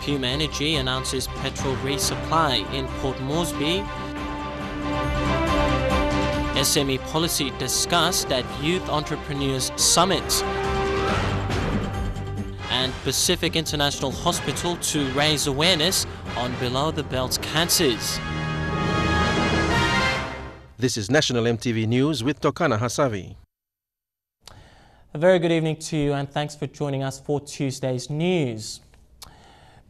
Puma Energy announces petrol resupply in Port Moresby. SME policy discussed at Youth Entrepreneurs Summit. And Pacific International Hospital to raise awareness on below-the-belt cancers. This is National EMTV News with Tokana Hasavi. A very good evening to you and thanks for joining us for Tuesday's news.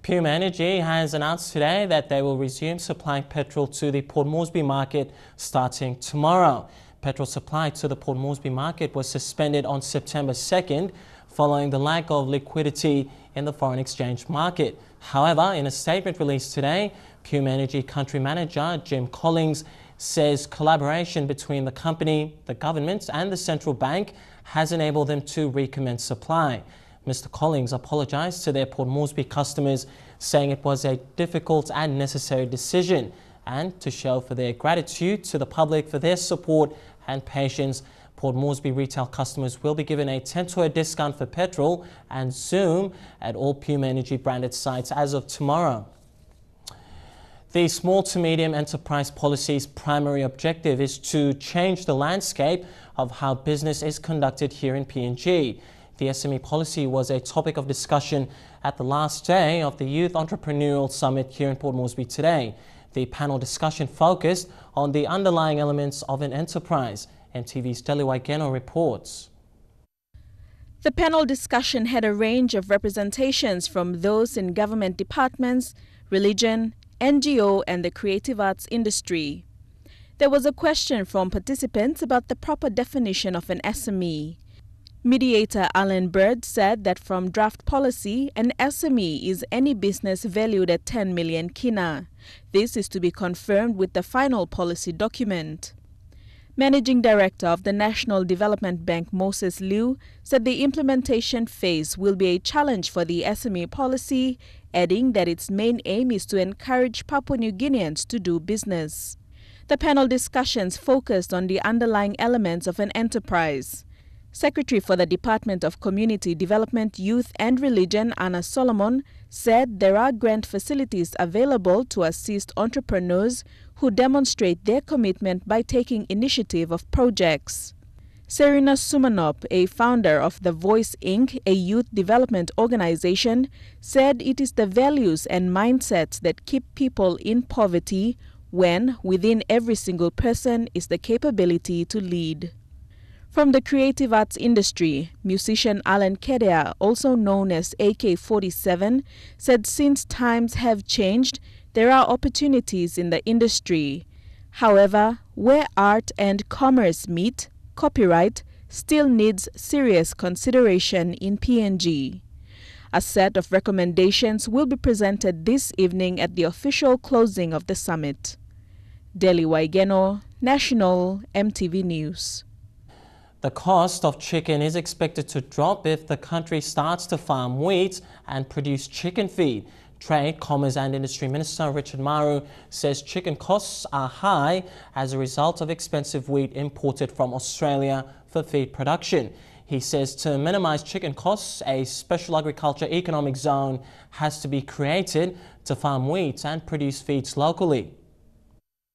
Puma Energy has announced today that they will resume supplying petrol to the Port Moresby market starting tomorrow. Petrol supply to the Port Moresby market was suspended on September 2nd following the lack of liquidity in the foreign exchange market. However, in a statement released today, Puma Energy Country Manager Jim Collins says collaboration between the company, the government and the central bank has enabled them to recommence supply. Mr. Collins apologised to their Port Moresby customers, saying it was a difficult and necessary decision, and to show for their gratitude to the public for their support and patience, Port Moresby retail customers will be given a 10% discount for petrol and Zoom at all Puma Energy branded sites as of tomorrow. The small to medium enterprise policy's primary objective is to change the landscape of how business is conducted here in PNG. The SME policy was a topic of discussion at the last day of the Youth Entrepreneurial Summit here in Port Moresby today. The panel discussion focused on the underlying elements of an enterprise. EMTV's Deli Waigeno reports. The panel discussion had a range of representations from those in government departments, religion, NGO and the creative arts industry. There was a question from participants about the proper definition of an SME. Mediator Alan Bird said that from draft policy, an SME is any business valued at 10 million kina. This is to be confirmed with the final policy document. Managing Director of the National Development Bank Moses Liu said the implementation phase will be a challenge for the SME policy, adding that its main aim is to encourage Papua New Guineans to do business. The panel discussions focused on the underlying elements of an enterprise. Secretary for the Department of Community Development, Youth and Religion, Anna Solomon, said there are grant facilities available to assist entrepreneurs who demonstrate their commitment by taking initiative of projects. Serena Sumanop, a founder of The Voice Inc., a youth development organization, said it is the values and mindsets that keep people in poverty when within every single person is the capability to lead. From the creative arts industry, musician Alan Kedea, also known as AK-47, said since times have changed, there are opportunities in the industry. However, where art and commerce meet, copyright still needs serious consideration in PNG. A set of recommendations will be presented this evening at the official closing of the summit. Deli Waigeno, National EMTV News. The cost of chicken is expected to drop if the country starts to farm wheat and produce chicken feed. Trade, Commerce and Industry Minister Richard Maru says chicken costs are high as a result of expensive wheat imported from Australia for feed production. He says to minimize chicken costs, a special agriculture economic zone has to be created to farm wheat and produce feeds locally.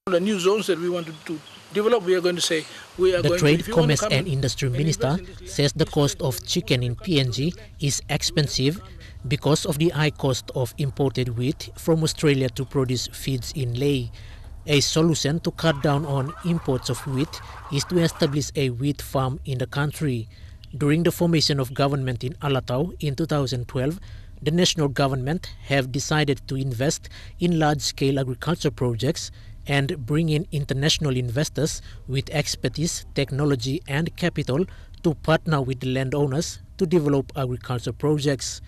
The new zones that we want to develop, we are going to say we are the going Trade, to... Commerce and Industry Minister says the cost of chicken in PNG is expensive because of the high cost of imported wheat from Australia to produce feeds in Lae. A solution to cut down on imports of wheat is to establish a wheat farm in the country. During the formation of government in Alatau in 2012, the national government have decided to invest in large-scale agriculture projects and bring in international investors with expertise, technology and capital to partner with the landowners to develop agriculture projects.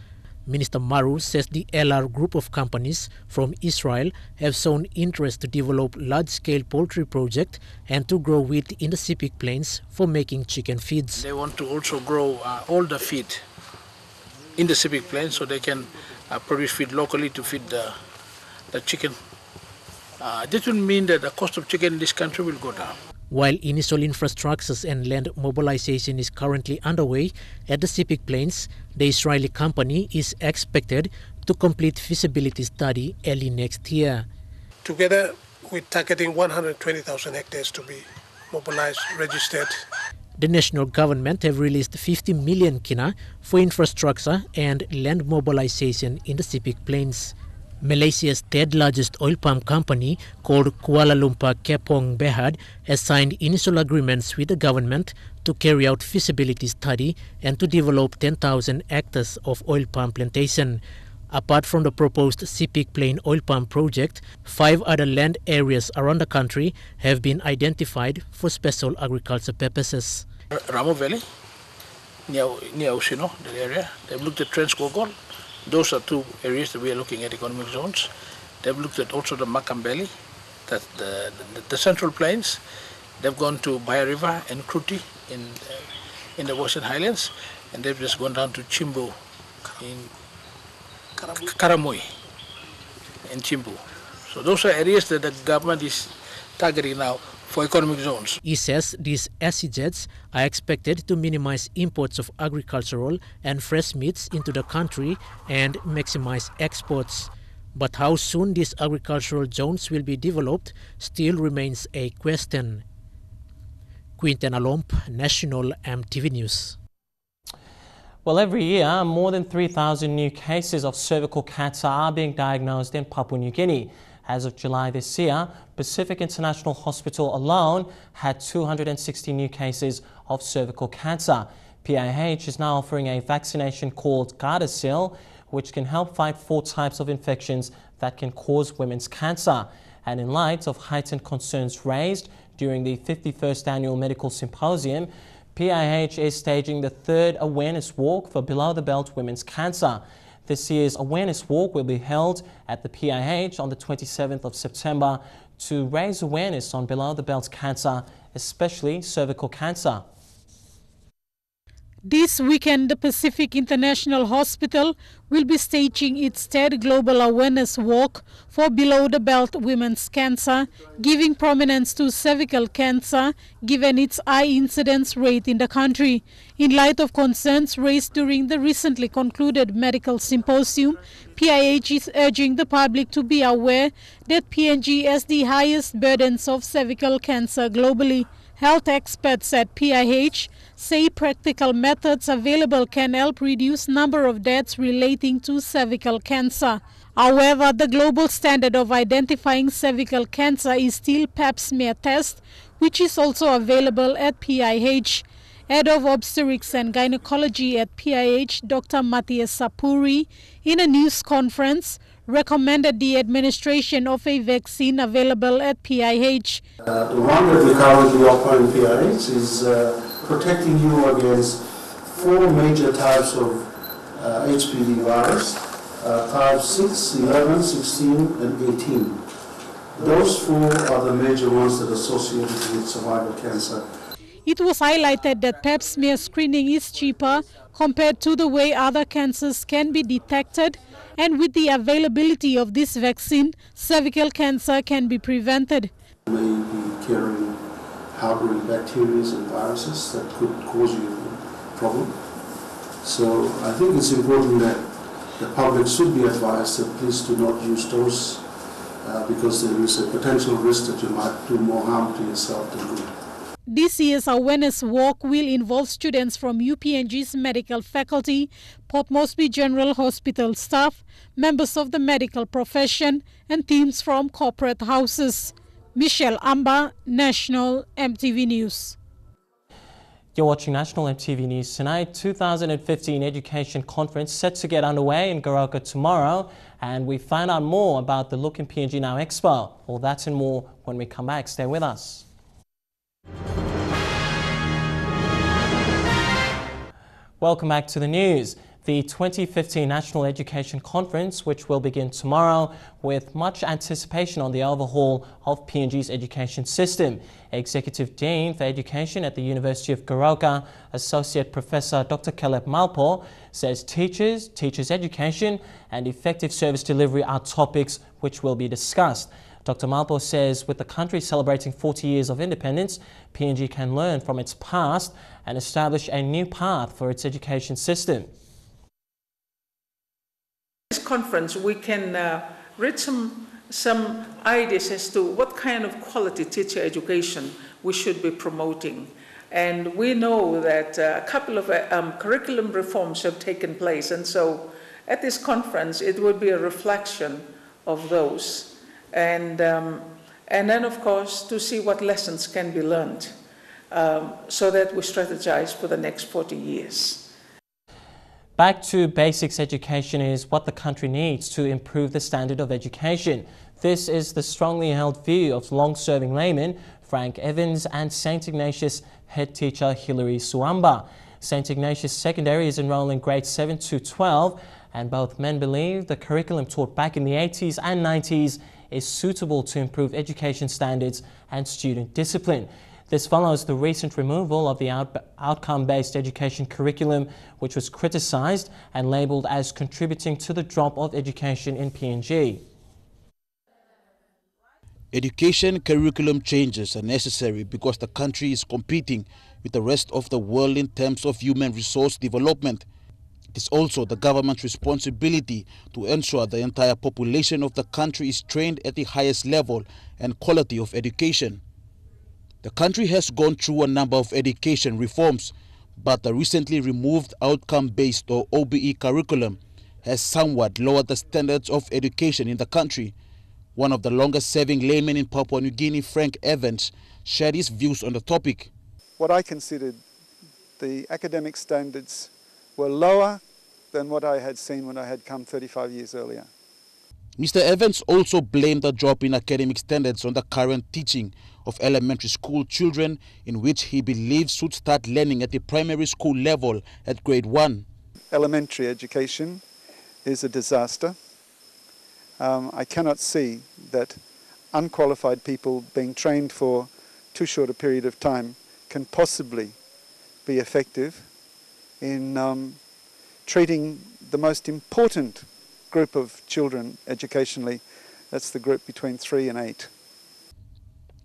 Minister Maru says the LR group of companies from Israel have shown interest to develop large-scale poultry projects and to grow wheat in the Sepik Plains for making chicken feeds. They want to also grow all the feed in the Sepik Plains so they can produce feed locally to feed the chicken. This will mean that the cost of chicken in this country will go down. While initial infrastructures and land mobilization is currently underway at the Sepik Plains, the Israeli company is expected to complete feasibility study early next year. Together, we're targeting 120,000 hectares to be mobilized, registered. The national government have released 50 million kina for infrastructure and land mobilization in the Sepik Plains. Malaysia's third largest oil palm company, called Kuala Lumpur Kepong Berhad, has signed initial agreements with the government to carry out feasibility study and to develop 10,000 hectares of oil palm plantation. Apart from the proposed Sepik Plain oil palm project, 5 other land areas around the country have been identified for special agriculture purposes. Ramo Valley, near Usino, the area. They've looked at Transgogol. Those are 2 areas that we are looking at economic zones. They've looked at also the Makam Valley, that's the Central Plains. They've gone to Baya River and Kruti in the Western Highlands, and they've just gone down to Chimbu in Karamoy in Chimbu. So those are areas that the government is targeting now for economic zones. He says these SEZs are expected to minimize imports of agricultural and fresh meats into the country and maximize exports. But how soon these agricultural zones will be developed still remains a question. Quinten Alomp, National EMTV News. Well, every year, more than 3,000 new cases of cervical cancer are being diagnosed in Papua New Guinea. As of July this year, Pacific International Hospital alone had 260 new cases of cervical cancer. PIH is now offering a vaccination called Gardasil, which can help fight 4 types of infections that can cause women's cancer. And in light of heightened concerns raised during the 51st Annual Medical Symposium, PIH is staging the 3rd awareness walk for below-the-belt women's cancer. This year's awareness walk will be held at the PIH on the 27th of September to raise awareness on below-the-belt cancer, especially cervical cancer. This weekend, the Pacific International Hospital will be staging its 3rd Global Awareness Walk for below-the-belt women's cancer, giving prominence to cervical cancer given its high incidence rate in the country. In light of concerns raised during the recently concluded medical symposium, PIH is urging the public to be aware that PNG has the highest burdens of cervical cancer globally. Health experts at PIH say practical methods available can help reduce number of deaths relating to cervical cancer. However, the global standard of identifying cervical cancer is still Pap smear test, which is also available at PIH. Head of Obstetrics and Gynecology at PIH, Dr. Matthias Sapuri, in a news conference, recommended the administration of a vaccine available at PIH. The one that we currently offer in PIH is protecting you against 4 major types of HPV virus, type 6, 11, 16, and 18. Those 4 are the major ones that are associated with cervical cancer. It was highlighted that Pap smear screening is cheaper compared to the way other cancers can be detected, and with the availability of this vaccine, cervical cancer can be prevented. You may be carrying harboring bacteria and viruses that could cause you a problem. So I think it's important that the public should be advised that please do not use those because there is a potential risk that you might do more harm to yourself than good. This year's awareness walk will involve students from UPNG's medical faculty, Port Moresby General Hospital staff, members of the medical profession, and teams from corporate houses. Michelle Amba, National EMTV News. You're watching National EMTV News tonight. 2015 Education Conference set to get underway in Goroka tomorrow, and we find out more about the Look in PNG Now Expo. All that and more when we come back. Stay with us. Welcome back to the news. The 2015 National Education Conference, which will begin tomorrow with much anticipation on the overhaul of PNG's education system. Executive Dean for Education at the University of Goroka, Associate Professor Dr. Caleb Malpo, says teachers education and effective service delivery are topics which will be discussed. Dr. Malpo says with the country celebrating 40 years of independence, PNG can learn from its past and establish a new path for its education system. This conference, we can read some ideas as to what kind of quality teacher education we should be promoting. And we know that a couple of curriculum reforms have taken place, and so at this conference it would be a reflection of those. And then, of course, to see what lessons can be learned so that we strategize for the next 40 years. Back to basics education is what the country needs to improve the standard of education. This is the strongly held view of long-serving layman Frank Evans and St. Ignatius head teacher Hilary Suamba. St. Ignatius Secondary is enrolling grades 7 to 12, and both men believe the curriculum taught back in the 80s and 90s is suitable to improve education standards and student discipline. This follows the recent removal of the outcome-based education curriculum, which was criticised and labelled as contributing to the drop of education in PNG. Education curriculum changes are necessary because the country is competing with the rest of the world in terms of human resource development. It is also the government's responsibility to ensure the entire population of the country is trained at the highest level and quality of education. The country has gone through a number of education reforms, but the recently removed outcome-based or OBE curriculum has somewhat lowered the standards of education in the country. One of the longest-serving laymen in Papua New Guinea, Frank Evans, shared his views on the topic. What I considered the academic standards were lower than what I had seen when I had come 35 years earlier. Mr. Evans also blamed the drop in academic standards on the current teaching of elementary school children, in which he believes should start learning at the primary school level at grade 1. Elementary education is a disaster. I cannot see that unqualified people being trained for too short a period of time can possibly be effective in treating the most important group of children educationally. That's the group between 3 and 8.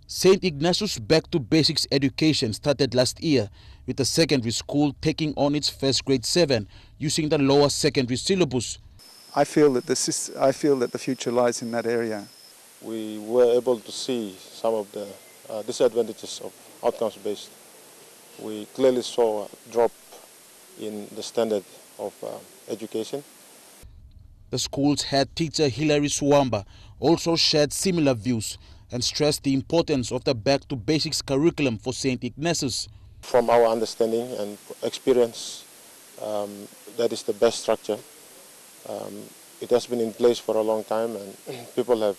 St. Ignatius Back to Basics education started last year, with the secondary school taking on its first grade 7 using the lower secondary syllabus. I feel that the future lies in that area. We were able to see some of the disadvantages of outcomes-based. We clearly saw a drop in the standard of education. The school's head teacher Hilary Suamba also shared similar views and stressed the importance of the Back to Basics curriculum for St. Ignatius. From our understanding and experience, that is the best structure. It has been in place for a long time, and people have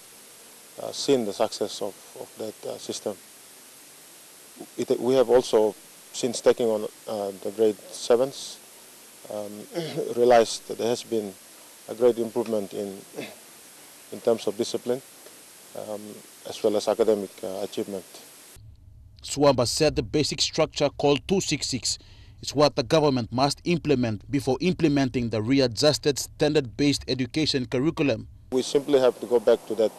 seen the success of that system. We have also, since taking on the grade 7s, realized that there has been a great improvement in terms of discipline as well as academic achievement. Suamba said the basic structure called 266 is what the government must implement before implementing the readjusted standard-based education curriculum. We simply have to go back to that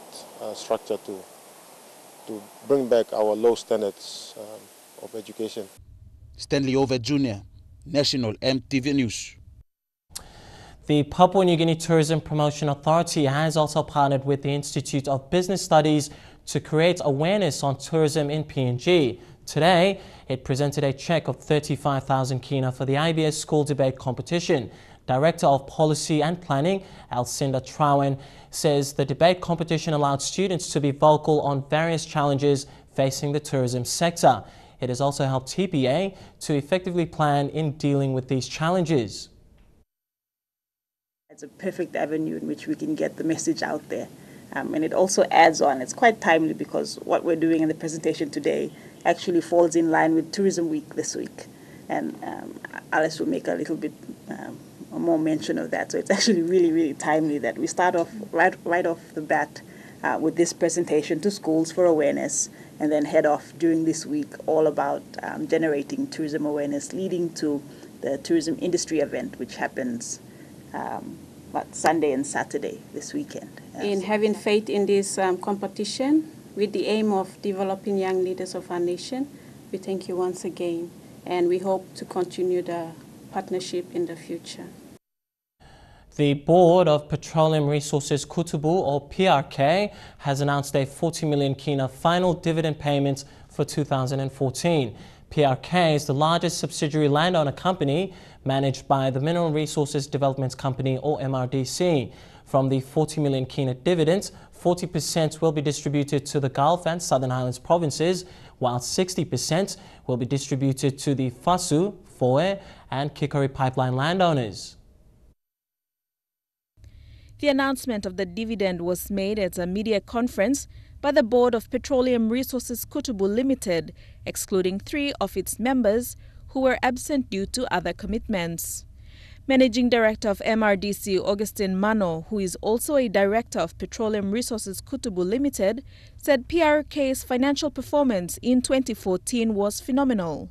structure to bring back our low standards of education. Stanley Over Jr., National EMTV News. The Papua New Guinea Tourism Promotion Authority has also partnered with the Institute of Business Studies to create awareness on tourism in PNG. Today, it presented a cheque of 35,000 kina for the IBS School Debate Competition. Director of Policy and Planning, Alcinda Trawan, says the debate competition allowed students to be vocal on various challenges facing the tourism sector. It has also helped TPA to effectively plan in dealing with these challenges. It's a perfect avenue in which we can get the message out there. And it also adds on. It's quite timely because what we're doing in the presentation today actually falls in line with Tourism Week this week. And Alice will make a little bit more mention of that. So it's actually really, really timely that we start off right off the bat with this presentation to schools for awareness, and then head off during this week all about generating tourism awareness, leading to the tourism industry event, which happens Sunday and Saturday this weekend. In having faith in this competition with the aim of developing young leaders of our nation, we thank you once again, and we hope to continue the partnership in the future. The Board of Petroleum Resources Kutubu, or PRK, has announced a 40 million kina final dividend payment for 2014. PRK is the largest subsidiary landowner company managed by the Mineral Resources Development Company, or MRDC. From the 40 million kina dividends, 40% will be distributed to the Gulf and Southern Highlands provinces, while 60% will be distributed to the Fasu, Foe and Kikori pipeline landowners. The announcement of the dividend was made at a media conference by the Board of Petroleum Resources Kutubu Limited, excluding 3 of its members who were absent due to other commitments. Managing Director of MRDC, Augustine Mano, who is also a Director of Petroleum Resources Kutubu Limited, said PRK's financial performance in 2014 was phenomenal.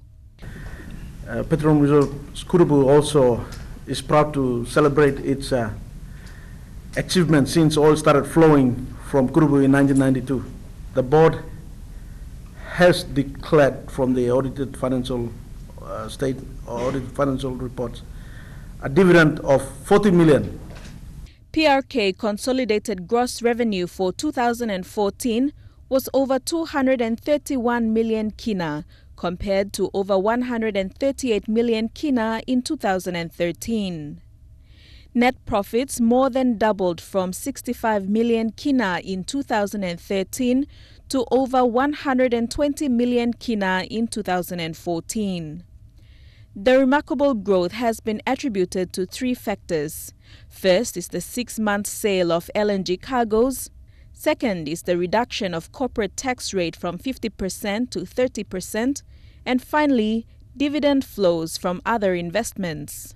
Petroleum Resources Kutubu also is proud to celebrate its achievement since oil started flowing from Kutubu in 1992. The board has declared from the audited financial audited financial reports a dividend of 40 million. PRK consolidated gross revenue for 2014 was over 231 million kina, compared to over 138 million kina in 2013. Net profits more than doubled from 65 million kina in 2013 to over 120 million kina in 2014. The remarkable growth has been attributed to 3 factors. First is the 6-month sale of LNG cargoes. Second is the reduction of corporate tax rate from 50% to 30%. And finally, dividend flows from other investments.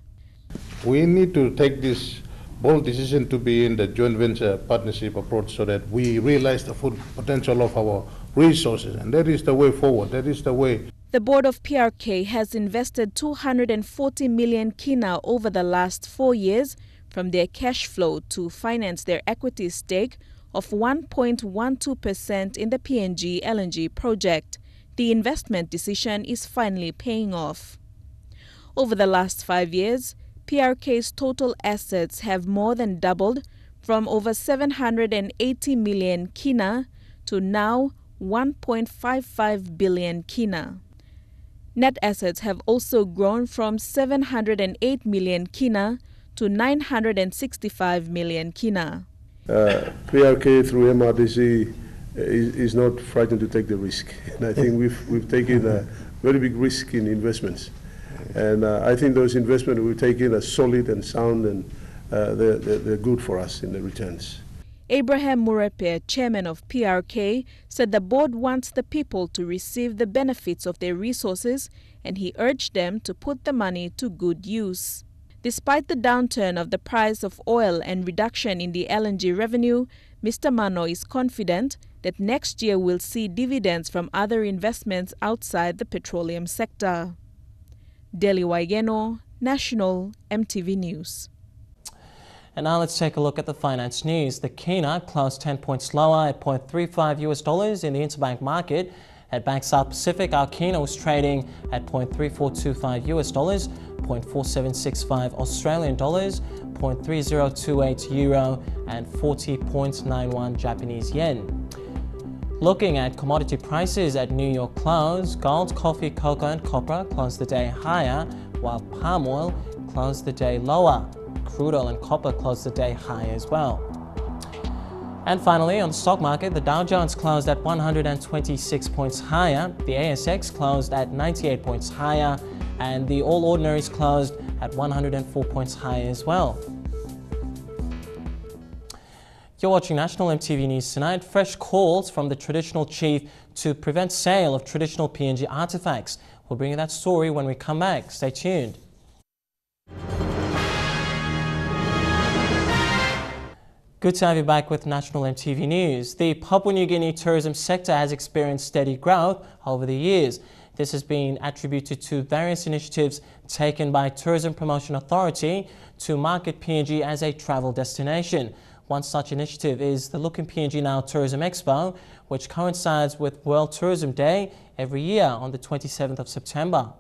We need to take this bold decision to be in the joint venture partnership approach so that we realize the full potential of our resources, and that is the way forward. That is the way. The board of PRK has invested 240 million kina over the last 4 years from their cash flow to finance their equity stake of 1.12% in the PNG LNG project. The investment decision is finally paying off. Over the last 5 years, PRK's total assets have more than doubled from over 780 million kina to now 1.55 billion kina. Net assets have also grown from 708 million kina to 965 million kina. PRK through MRDC is not frightened to take the risk. And I think we've taken a very big risk in investments. And I think those investments we've taken are solid and sound, and they're good for us in the returns. Abraham Murepe, chairman of PRK, said the board wants the people to receive the benefits of their resources, and he urged them to put the money to good use. Despite the downturn of the price of oil and reduction in the LNG revenue, Mr. Mano is confident that next year will see dividends from other investments outside the petroleum sector. Deli Waigeno, National EMTV News. And now let's take a look at the finance news. The kina closed 10 points lower at $0.35 in the interbank market. At Bank South Pacific, our kina was trading at $0.3425, $0.4765 Australian dollars, $0.3028 euro, and 40.91 Japanese yen. Looking at commodity prices at New York close, gold, coffee, cocoa, and copper closed the day higher, while palm oil closed the day lower. Crude oil and copper closed the day higher as well. And finally, on the stock market, the Dow Jones closed at 126 points higher, the ASX closed at 98 points higher, and the All Ordinaries closed at 104 points higher as well. You're watching National EMTV News tonight. Fresh calls from the traditional chief to prevent sale of traditional PNG artifacts. We'll bring you that story when we come back. Stay tuned. Good to have you back with National EMTV News. The Papua New Guinea tourism sector has experienced steady growth over the years. This has been attributed to various initiatives taken by Tourism Promotion Authority to market PNG as a travel destination. One such initiative is the Look in PNG Now Tourism Expo, which coincides with World Tourism Day every year on the 27th of September.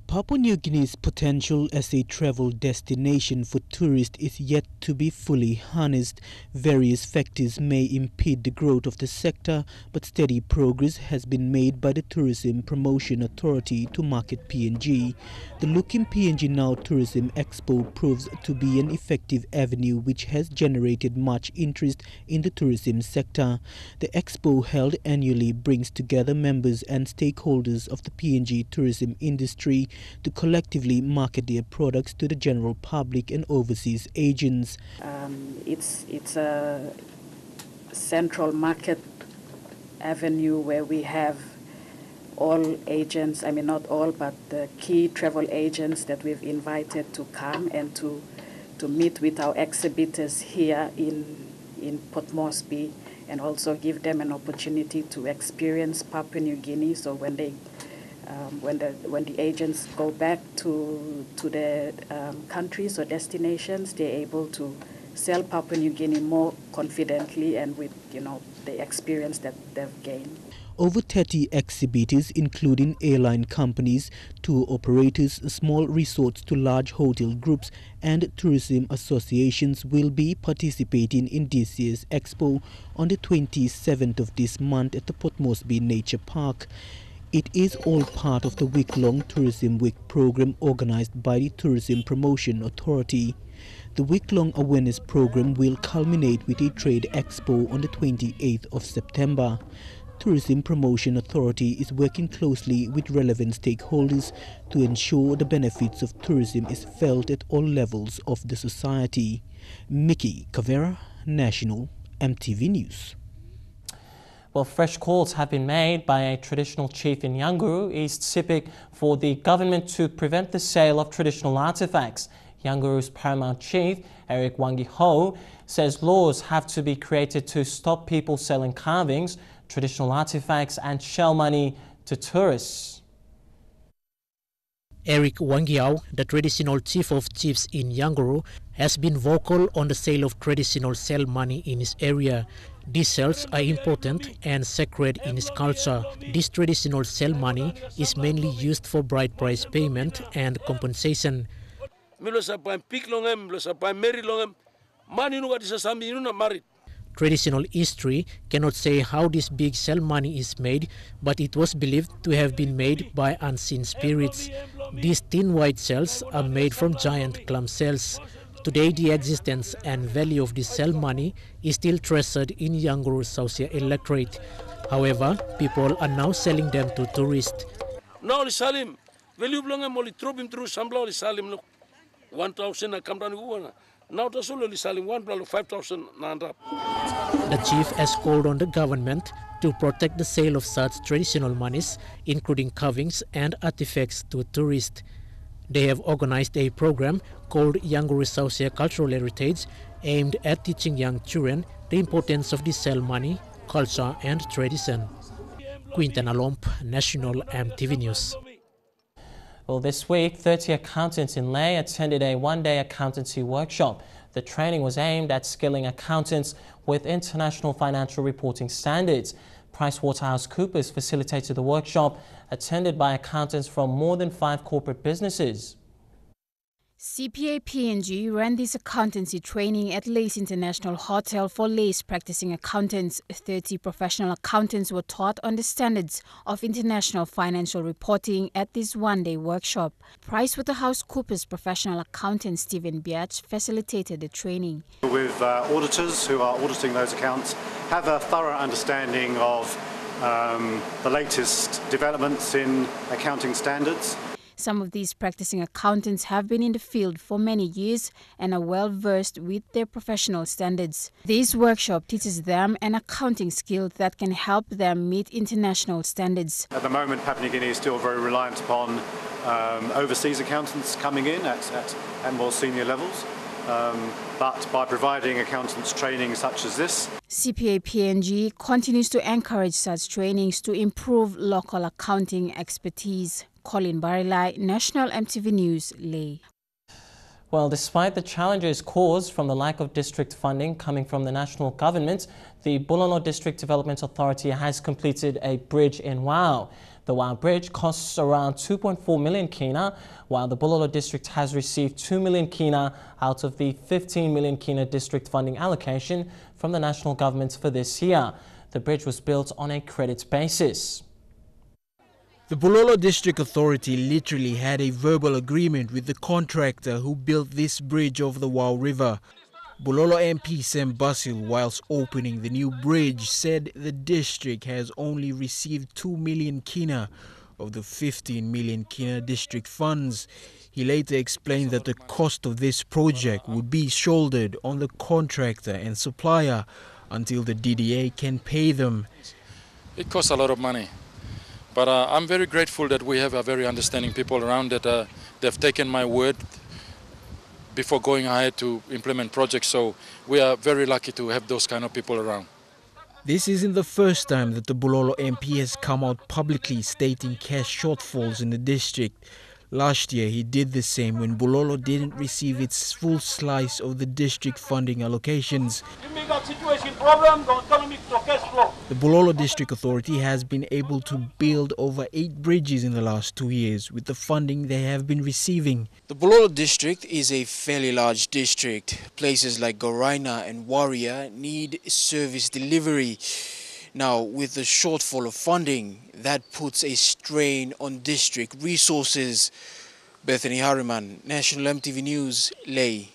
Papua New Guinea's potential as a travel destination for tourists is yet to be fully harnessed. Various factors may impede the growth of the sector, but steady progress has been made by the Tourism Promotion Authority to market PNG. The Look in PNG Now Tourism Expo proves to be an effective avenue which has generated much interest in the tourism sector. The expo, held annually, brings together members and stakeholders of the PNG tourism industry to collectively market their products to the general public and overseas agents. It's a central market avenue where we have all agents, I mean not all, but the key travel agents that we've invited to come and to meet with our exhibitors here in Port Moresby, and also give them an opportunity to experience Papua New Guinea. So when the agents go back to their countries or destinations, they're able to sell Papua New Guinea more confidently and with the experience that they've gained. Over 30 exhibitors, including airline companies, tour operators, small resorts to large hotel groups and tourism associations will be participating in this year's expo on the 27th of this month at the Port Moresby Nature Park. It is all part of the week-long Tourism Week program organized by the Tourism Promotion Authority. The week-long awareness program will culminate with a trade expo on the 28th of September. Tourism Promotion Authority is working closely with relevant stakeholders to ensure the benefits of tourism is felt at all levels of the society. Mickey Cavera, National EMTV News. Well, fresh calls have been made by a traditional chief in Yanguru, East Sepik, for the government to prevent the sale of traditional artifacts. Yanguru's paramount chief, Eric Wangi-Ho, says laws have to be created to stop people selling carvings, traditional artifacts and shell money to tourists. Eric Wangiao, the traditional chief of chiefs in Yanguru, has been vocal on the sale of traditional shell money in his area. These shells are important and sacred in his culture. This traditional shell money is mainly used for bride price payment and compensation. Traditional history cannot say how this big shell money is made, but it was believed to have been made by unseen spirits. These thin white shells are made from giant clam shells. Today, the existence and value of this shell money is still treasured in Yanguru Sausia electorate. However, people are now selling them to tourists. Now, Salim, value belong only throw through Sambla Salim 1,000 I come down. Now that's only selling 5,000 nanda. The chief has called on the government to protect the sale of such traditional monies, including carvings and artifacts, to tourists. They have organized a program called Yanguru Sausia Cultural Heritage, aimed at teaching young children the importance of the shell money, culture and tradition. Quinton Alomp, National EMTV News. Well, this week, 30 accountants in Lae attended a one-day accountancy workshop. The training was aimed at skilling accountants with international financial reporting standards. PricewaterhouseCoopers facilitated the workshop, attended by accountants from more than 5 corporate businesses. CPA PNG ran this accountancy training at Lae's International Hotel for Lae's practicing accountants. 30 professional accountants were taught on the standards of international financial reporting at this one-day workshop. PricewaterhouseCoopers professional accountant Stephen Biatch facilitated the training. With auditors who are auditing those accounts, have a thorough understanding of the latest developments in accounting standards. Some of these practicing accountants have been in the field for many years and are well versed with their professional standards. This workshop teaches them an accounting skill that can help them meet international standards. At the moment, Papua New Guinea is still very reliant upon overseas accountants coming in at more senior levels. but by providing accountants training such as this. CPA PNG continues to encourage such trainings to improve local accounting expertise. Colin Barilai, National EMTV News, Leh. Well, despite the challenges caused from the lack of district funding coming from the national government, the Bulolo District Development Authority has completed a bridge in Wau. The Wau Bridge costs around 2.4 million kina, while the Bulolo District has received 2 million kina out of the 15 million kina district funding allocation from the national government for this year. The bridge was built on a credit basis. The Bulolo District Authority literally had a verbal agreement with the contractor who built this bridge over the Wau River. Bulolo MP Sam Basil, whilst opening the new bridge, said the district has only received 2 million kina of the 15 million kina district funds. He later explained that the cost of this project would be shouldered on the contractor and supplier until the DDA can pay them. It costs a lot of money. But I'm very grateful that we have a very understanding people around that they've taken my word before going ahead to implement projects. So we are very lucky to have those kind of people around. This isn't the first time that the Bulolo MP has come out publicly stating cash shortfalls in the district. Last year, he did the same when Bulolo didn't receive its full slice of the district funding allocations. The Bulolo District Authority has been able to build over 8 bridges in the last 2 years with the funding they have been receiving. The Bulolo District is a fairly large district. Places like Goraina and Warrior need service delivery. Now, with the shortfall of funding, that puts a strain on district resources. Bethany Harriman, National EMTV News, Leh.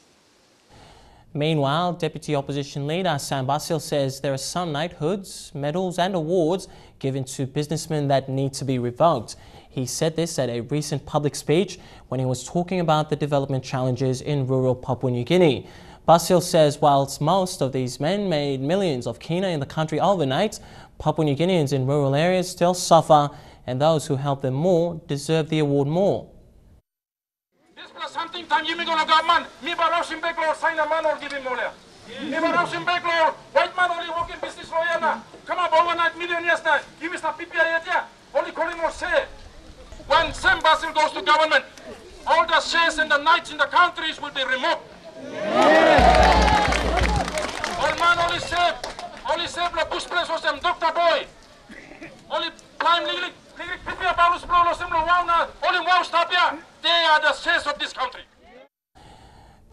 Meanwhile, Deputy Opposition Leader Sam Basil says there are some knighthoods, medals and awards given to businessmen that need to be revoked. He said this at a recent public speech when he was talking about the development challenges in rural Papua New Guinea. Basil says whilst most of these men made millions of kina in the country overnight, Papua New Guineans in rural areas still suffer, and those who help them more deserve the award more. Something time you gonna government, me barausim back or sign a man or give him more. Me barausim back or white man only working business lawyer na. Come up overnight millionaires na. Give us a PPI yet, only calling or say. When Sam Basil goes to government, all the shares and the knights in the countries will be removed. All man only save the bush place was them Dr. Boy. Only prime legally PPI balance blow no similar wow na. Only wow stop ya. They are the shares of this country.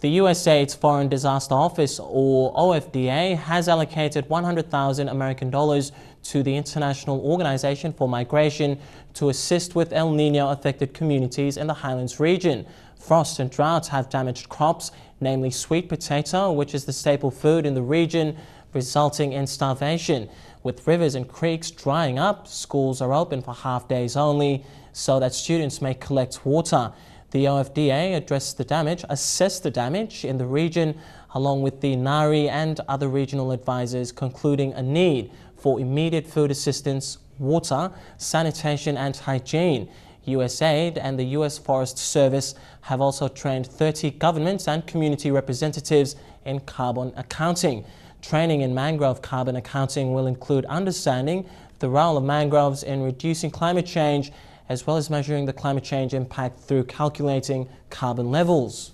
The USAID's Foreign Disaster Office, or OFDA, has allocated 100,000 American dollars to the International Organization for Migration to assist with El Niño affected communities in the Highlands region. Frost and drought have damaged crops, namely sweet potato, which is the staple food in the region, resulting in starvation. With rivers and creeks drying up, schools are open for half days only so that students may collect water. The OFDA assessed the damage in the region along with the NARI and other regional advisors, concluding a need for immediate food assistance, water, sanitation and hygiene. USAID and the US Forest Service have also trained 30 governments and community representatives in carbon accounting. Training in mangrove carbon accounting will include understanding the role of mangroves in reducing climate change, as well as measuring the climate change impact through calculating carbon levels.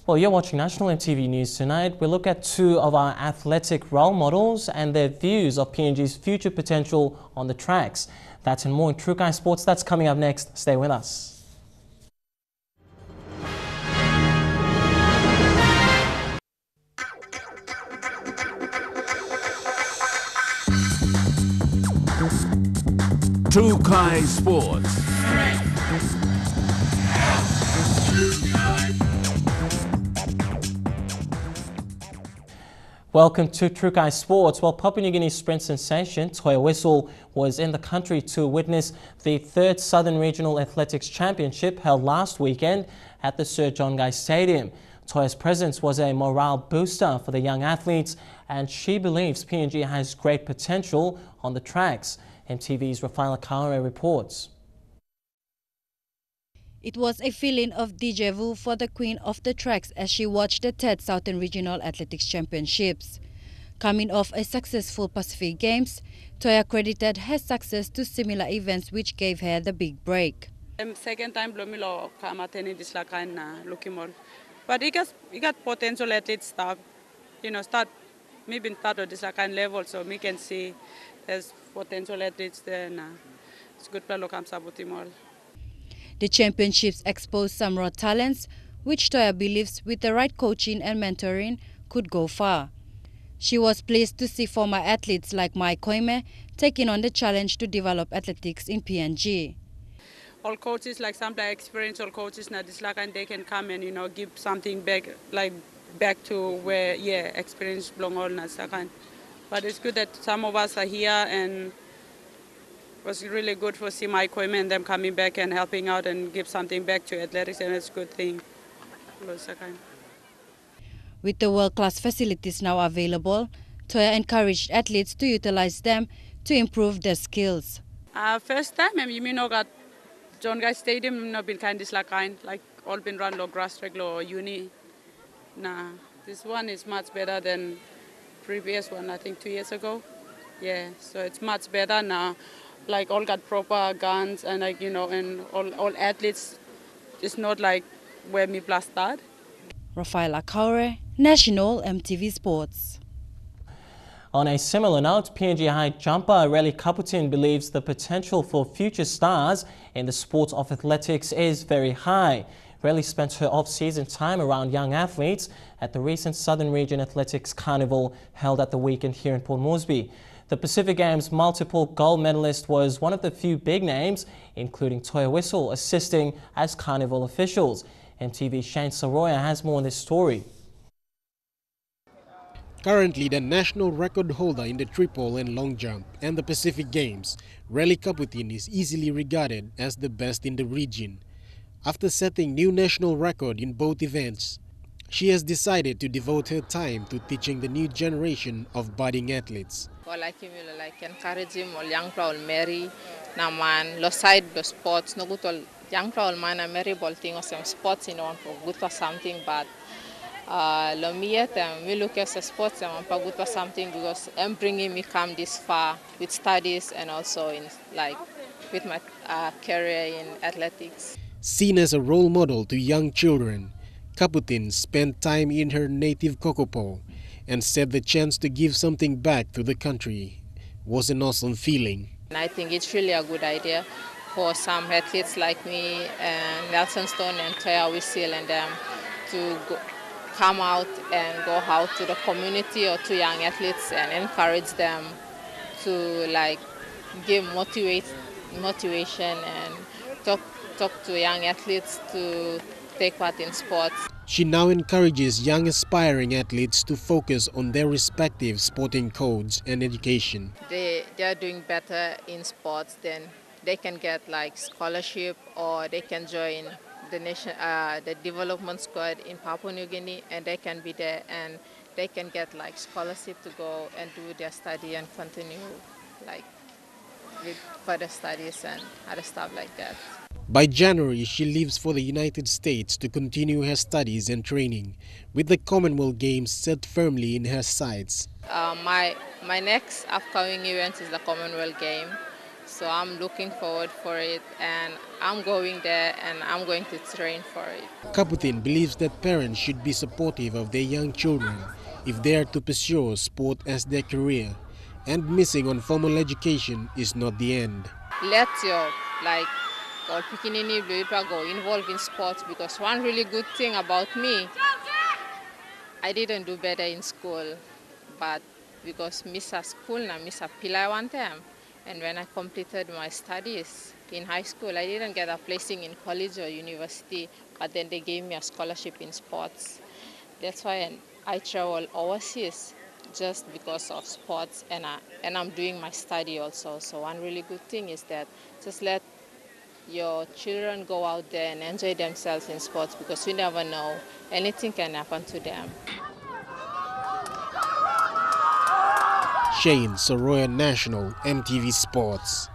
Well, you're watching National EMTV News tonight. We look at 2 of our athletic role models and their views of PNG's future potential on the tracks. That's and more in Trukai Sports. That's coming up next. Stay with us. Trukai Sports. Welcome to Trukai Sports. Well, Papua New Guinea sprint sensation Toya Whistle was in the country to witness the 3rd Southern Regional Athletics Championship held last weekend at the Sir John Guy Stadium. Toya's presence was a morale booster for the young athletes, and she believes PNG has great potential on the tracks. MTV's Rafaela Kaore reports. It was a feeling of déjà vu for the queen of the tracks as she watched the 3rd Southern Regional Athletics Championships. Coming off a successful Pacific Games, Toya credited her success to similar events which gave her the big break. Second time Blomilo come attending this kind looking more. But he got potential athletes start maybe start at this kind level, so we can see there's potential athletes there now. It's good to come Timor. The championships exposed some raw talents, which Toya believes with the right coaching and mentoring could go far. She was pleased to see former athletes like Mai Koime taking on the challenge to develop athletics in PNG. All coaches, like some experienced all coaches now, this and they can come and give something back, back to where experience belong all now. But it's good that some of us are here, and it was really good for see Mai Koime and them coming back and helping out and give something back to athletics, and it's a good thing. With the world-class facilities now available, Toya encouraged athletes to utilize them to improve their skills. First time, got John Guy Stadium, been kind of like all been run low grass track low uni. Nah, this one is much better than previous one, I think 2 years ago. Yeah, so it's much better now. Like all got proper guns and and all athletes. It's not like where me plus start. Rafaela Kaure, National EMTV Sports. On a similar note, PNG high jumper Relly Kaputin believes the potential for future stars in the sport of athletics is very high. Relly spent her off-season time around young athletes at the recent Southern Region Athletics Carnival held at the weekend here in Port Moresby. The Pacific Games multiple gold medalist was one of the few big names, including Toya Whistle, assisting as carnival officials. EMTV's Shane Soroya has more on this story. Currently the national record holder in the triple and long jump and the Pacific Games, Relly Kaputin is easily regarded as the best in the region. After setting new national record in both events, she has decided to devote her time to teaching the new generation of budding athletes. Like encourage him or young people marry naman lo side the sports no good all young people man marry ball thing or some sports for good for something, but lo me we look at the sports and for good for something because I'm bringing me come this far with studies and also in with my career in athletics. Seen as a role model to young children, Kaputin spent time in her native Kokopo and said the chance to give something back to the country was an awesome feeling. And I think it's really a good idea for some athletes like me and Nelson Stone and Toya Whistle and them to come out and go out to the community or to young athletes and encourage them to give motivation and talk to young athletes to take part in sports. She now encourages young aspiring athletes to focus on their respective sporting codes and education. They are doing better in sports, then they can get scholarship or they can join the development squad in Papua New Guinea, and they can be there and they can get scholarship to go and do their study and continue with further studies and other stuff like that. By January, she leaves for the United States to continue her studies and training, with the Commonwealth Games set firmly in her sights. My next upcoming event is the Commonwealth Game, so I'm looking forward for it, and I'm going there and I'm going to train for it. Kaputin believes that parents should be supportive of their young children if they are to pursue sport as their career, and missing on formal education is not the end. Let your or Pikinini go involved in sports, because one really good thing about me, I didn't do better in school, but because miss a school and miss a pillar one time, and when I completed my studies in high school, I didn't get a placing in college or university, but then they gave me a scholarship in sports. That's why I travel overseas just because of sports, and I'm doing my study also. So one really good thing is that just let your children go out there and enjoy themselves in sports, because you never know, anything can happen to them. Shane Soroya, National EMTV Sports.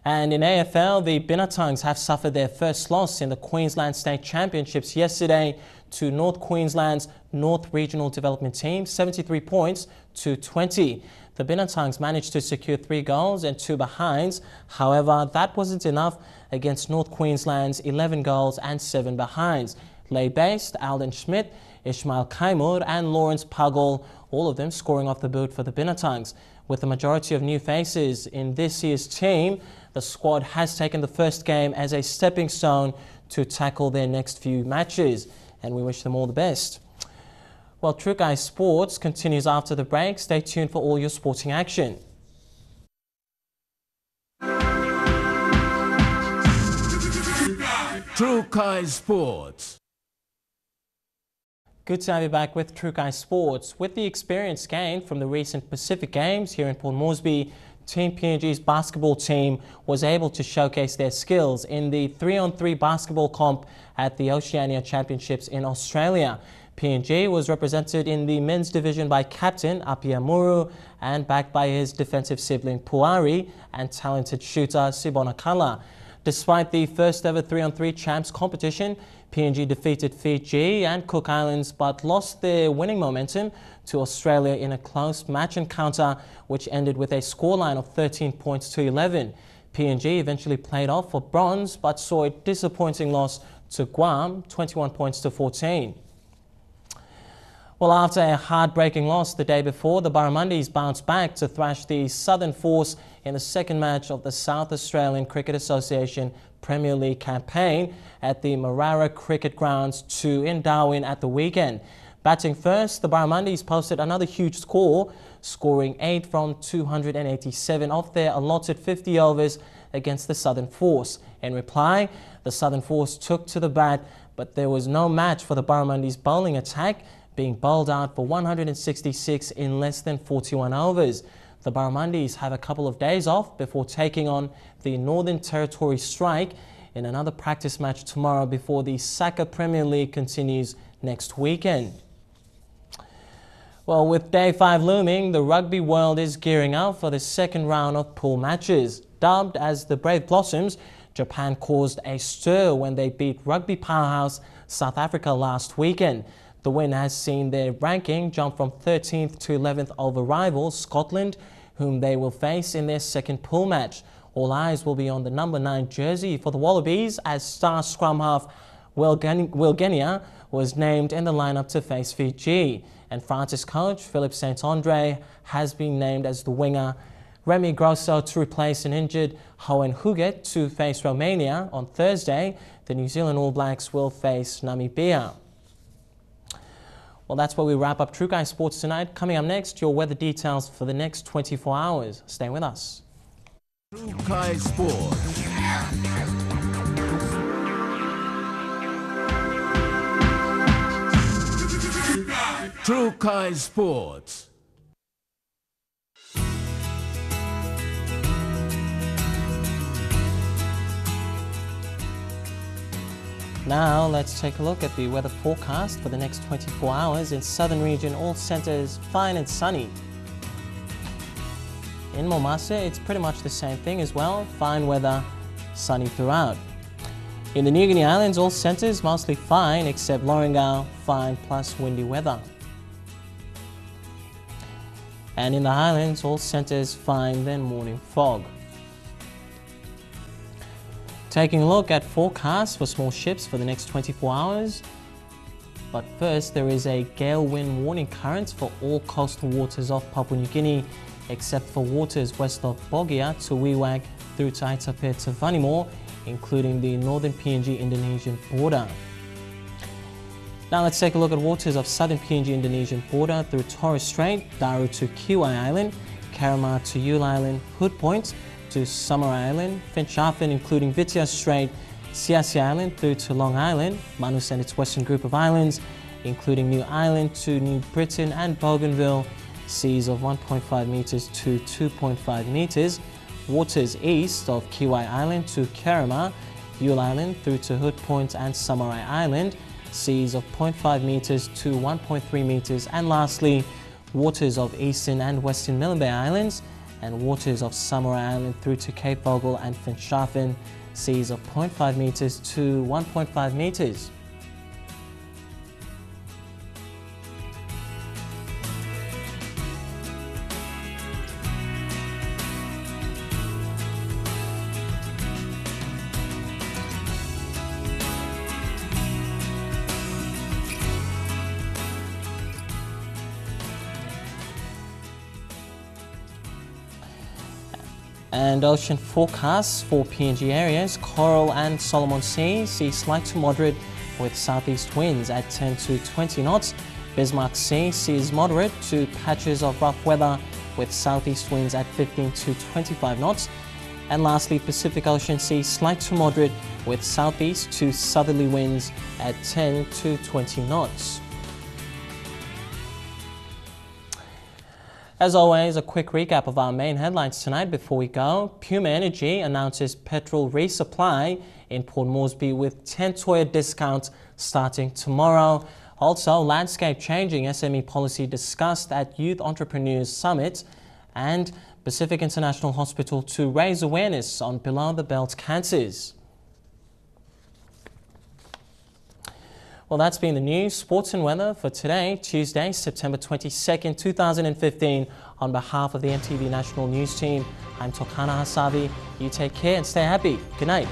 And in AFL, the Binatongues have suffered their first loss in the Queensland State Championships yesterday to North Queensland's North Regional Development Team, 73 points to 20. The Binatongues managed to secure 3 goals and 2 behinds. However, that wasn't enough against North Queensland's 11 goals and 7 behinds. Lay-based Alden Schmidt, Ishmael Kaimur and Lawrence Pagol, all of them scoring off the boot for the Binatongues. With the majority of new faces in this year's team, the squad has taken the first game as a stepping stone to tackle their next few matches, and we wish them all the best. Well, True Guys Sports continues after the break. Stay tuned for all your sporting action. True Guys Sports. Good to have you back with True Guys Sports. With the experience gained from the recent Pacific Games here in Port Moresby, Team PNG's basketball team was able to showcase their skills in the 3-on-3 basketball comp at the Oceania Championships in Australia. PNG was represented in the men's division by captain Apia Muru and backed by his defensive sibling Puari and talented shooter Sibona Kala. Despite the first ever 3-on-3 champs competition, PNG defeated Fiji and Cook Islands but lost their winning momentum to Australia in a close match encounter which ended with a scoreline of 13 points to 11. PNG eventually played off for bronze but saw a disappointing loss to Guam, 21 points to 14. Well, after a heartbreaking loss the day before, the Barramundis bounced back to thrash the Southern Force in the second match of the South Australian Cricket Association Premier League campaign at the Marara Cricket Grounds 2 in Darwin at the weekend. Batting first, the Barramundis posted another huge score, scoring 8 from 287 of their allotted 50 overs against the Southern Force. In reply, the Southern Force took to the bat, but there was no match for the Barramundis' bowling attack, being bowled out for 166 in less than 41 overs. The Barramundis have a couple of days off before taking on the Northern Territory Strike in another practice match tomorrow before the Saka Premier League continues next weekend. Well, with Day 5 looming, the rugby world is gearing up for the second round of pool matches. Dubbed as the Brave Blossoms, Japan caused a stir when they beat rugby powerhouse South Africa last weekend. The win has seen their ranking jump from 13th to 11th over rivals Scotland, whom they will face in their second pool match. All eyes will be on the number 9 jersey for the Wallabies as star scrum half Will Genia was named in the lineup to face Fiji. And France's coach Philippe Saint-Andre has been named as the winger. Remy Grosso to replace an injured Hohen Huget to face Romania. On Thursday, the New Zealand All Blacks will face Namibia. Well, that's where we wrap up True Guys Sports tonight. Coming up next, your weather details for the next 24 hours. Stay with us. True Guys Sports. True Guys Sports. Now let's take a look at the weather forecast for the next 24 hours. In southern region, all centres fine and sunny. In Momase, it's pretty much the same thing as well. Fine weather, sunny throughout. In the New Guinea Islands, all centres mostly fine except Lorengau, fine plus windy weather. And in the Highlands, all centres fine, then morning fog. Taking a look at forecasts for small ships for the next 24 hours. But first, there is a gale wind warning current for all coastal waters off Papua New Guinea, except for waters west of Bogia to Wewak through to Aitape to Vanimore, including the northern PNG-Indonesian border. Now let's take a look at waters of southern PNG-Indonesian border through Torres Strait, Daru to Kiwai Island, Karamar to Yule Island, Hood Point to Samarai Island, Finschhafen including Vitia Strait, Siasi Island through to Long Island, Manus and its western group of islands, including New Island to New Britain and Bougainville, seas of 1.5 meters to 2.5 meters, waters east of Kiwai Island to Karamar, Yule Island through to Hood Point and Samarai Island, seas of 0.5 meters to 1.3 meters, and lastly, waters of eastern and western Milne Bay Islands and waters of Samoa Island through to Cape Vogel and Finschhafen, seas of 0.5 meters to 1.5 meters. And ocean forecasts for PNG areas: Coral and Solomon Sea, see slight to moderate with southeast winds at 10 to 20 knots. Bismarck Sea sees moderate to patches of rough weather with southeast winds at 15 to 25 knots. And lastly, Pacific Ocean Sea slight to moderate with southeast to southerly winds at 10 to 20 knots. As always, a quick recap of our main headlines tonight before we go. Puma Energy announces petrol resupply in Port Moresby with 10 Toyota discounts starting tomorrow. Also, landscape changing SME policy discussed at Youth Entrepreneurs Summit, and Pacific International Hospital to raise awareness on below-the-belt cancers. Well, that's been the news, sports and weather for today, Tuesday, September 22nd, 2015. On behalf of the EMTV National News Team, I'm Tokana Hasavi. You take care and stay happy. Good night.